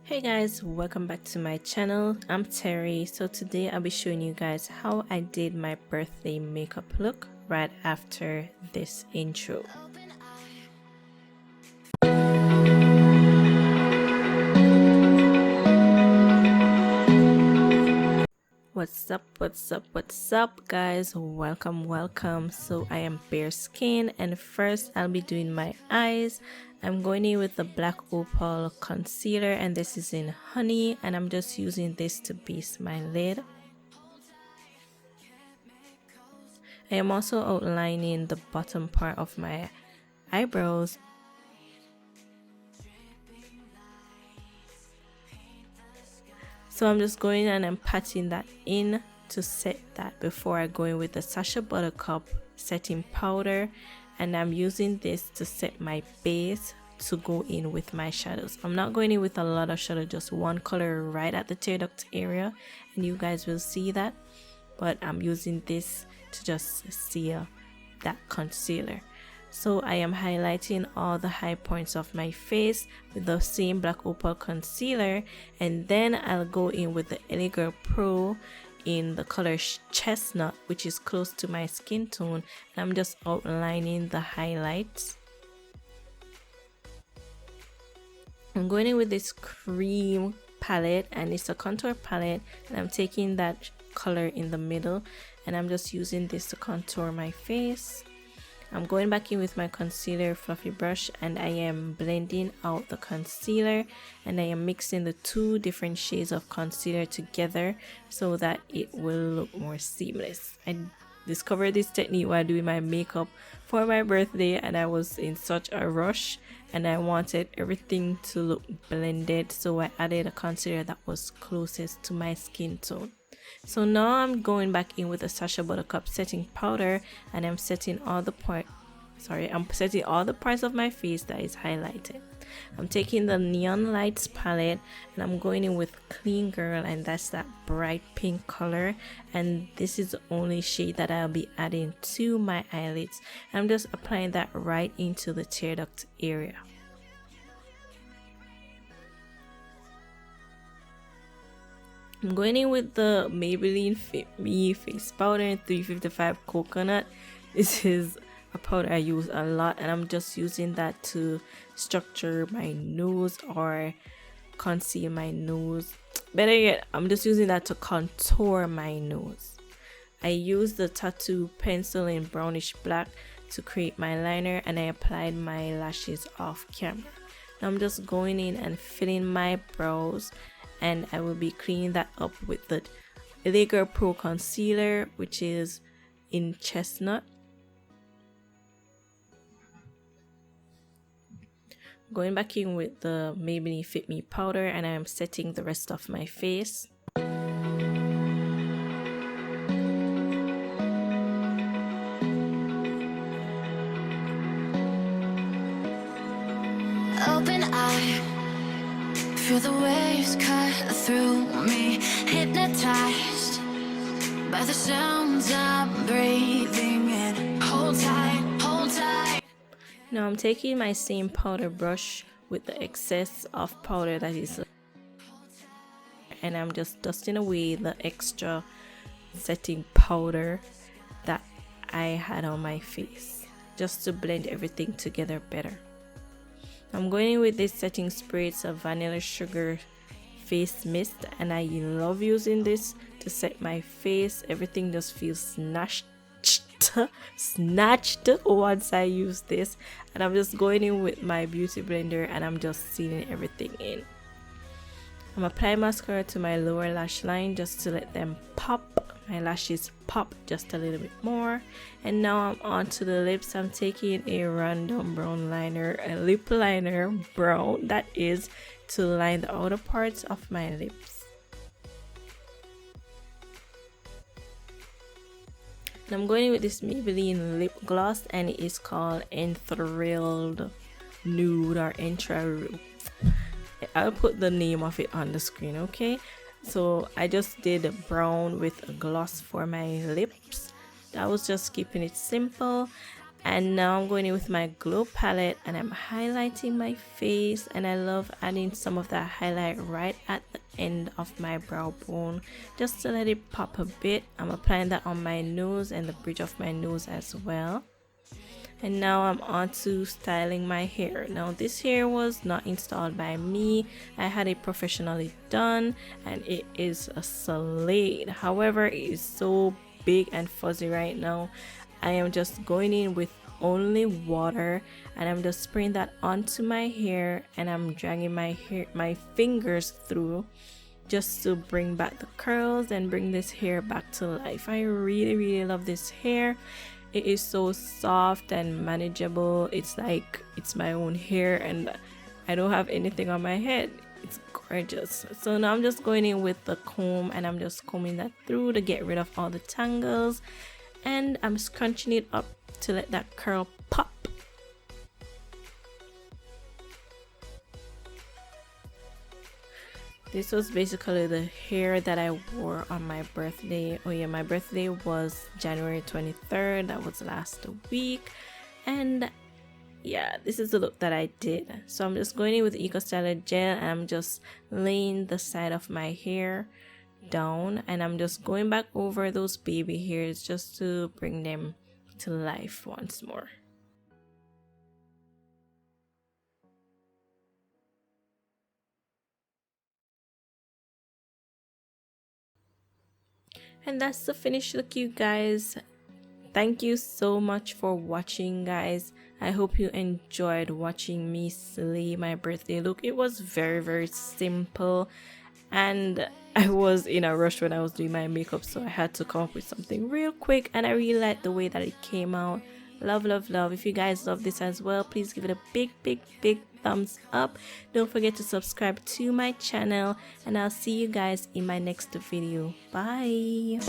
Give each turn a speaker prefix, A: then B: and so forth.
A: Hey guys, welcome back to my channel. I'm Terry. So today I'll be showing you guys how I did my birthday makeup look right after this intro. What's up guys, welcome. So I am bare skin, and first I'll be doing my eyes. I'm going in with the black opal concealer, and this is in honey, and I'm just using this to base my lid. I am also outlining the bottom part of my eyebrows. So I'm just going and I'm patting that in to set that before I go in with the Sacha Buttercup setting powder, and I'm using this to set my base to go in with my shadows. I'm not going in with a lot of shadow, just one color right at the tear duct area, and you guys will see that, but I'm using this to just seal that concealer. So I am highlighting all the high points of my face with the same black opal concealer, and then I'll go in with the Elegant Pro in the color chestnut, which is close to my skin tone, and I'm just outlining the highlights. I'm going in with this cream palette, and it's a contour palette, and I'm taking that color in the middle, and I'm just using this to contour my face. I'm going back in with my concealer fluffy brush, and I am blending out the concealer, and I am mixing the two different shades of concealer together so that it will look more seamless. I discovered this technique while doing my makeup for my birthday, and I was in such a rush and I wanted everything to look blended, so I added a concealer that was closest to my skin tone. So now I'm going back in with a Sacha Buttercup setting powder, and I'm setting all the parts of my face that is highlighted. I'm taking the Neon Lights palette, and I'm going in with Clean Girl, and that's that bright pink color, and this is the only shade that I'll be adding to my eyelids. I'm just applying that right into the tear duct area. I'm going in with the Maybelline Fit Me face powder in 355 coconut. This is a powder I use a lot, and I'm just using that to structure my nose or conceal my nose. Better yet, I'm just using that to contour my nose. I use the tattoo pencil in brownish black to create my liner, and I applied my lashes off camera. Now I'm just going in and filling my brows, and I will be cleaning that up with the Elegant Pro concealer, which is in chestnut. Going back in with the Maybelline Fit Me powder, and I am setting the rest of my face.
B: Open eye, feel the waves cut through me, hypnotized by the sounds I'm breathing in. Hold tight, hold tight.
A: Now I'm taking my same powder brush with the excess of powder that is, and I'm just dusting away the extra setting powder that I had on my face, just to blend everything together better. I'm going in with this setting spray. It's a vanilla sugar face mist, and I love using this to set my face. Everything just feels snatched once I use this, and I'm just going in with my beauty blender, and I'm just sealing everything in. I'm applying mascara to my lower lash line just to let them pop, my lashes pop just a little bit more. And now I'm on to the lips. I'm taking a random brown liner, a lip liner brown, that is, to line the outer parts of my lips. And I'm going with this Maybelline lip gloss, and it is called Enthralled Nude or Enthralled. I'll put the name of it on the screen, okay? So I just did brown with a gloss for my lips. I was just keeping it simple, And now I'm going in with my glow palette and I'm highlighting my face, and I love adding some of that highlight right at the end of my brow bone just to let it pop a bit. I'm applying that on my nose and the bridge of my nose as well. And now I'm on to styling my hair. Now this hair was not installed by me, I had it professionally done and it is a Slade. However, it is so big and fuzzy right now. I am just going in with only water and I'm just spraying that onto my hair, and I'm dragging my fingers through just to bring back the curls and bring this hair back to life. I really love this hair. It is so soft and manageable. It's like it's my own hair and I don't have anything on my head. It's gorgeous. So now I'm just going in with the comb and I'm just combing that through to get rid of all the tangles, and I'm scrunching it up to let that curl pop. This was basically the hair that I wore on my birthday. Oh yeah, my birthday was January 23rd. That was last week. And yeah, this is the look that I did. So I'm just going in with Eco Styler gel and I'm just laying the side of my hair down, and I'm just going back over those baby hairs just to bring them to life once more. And that's the finished look, you guys. Thank you so much for watching, guys. I hope you enjoyed watching me slay my birthday look. It was very simple, and I was in a rush when I was doing my makeup, so I had to come up with something real quick, and I really liked the way that it came out. Love. If you guys love this as well, please give it a big thumbs up. Don't forget to subscribe to my channel, and I'll see you guys in my next video. Bye.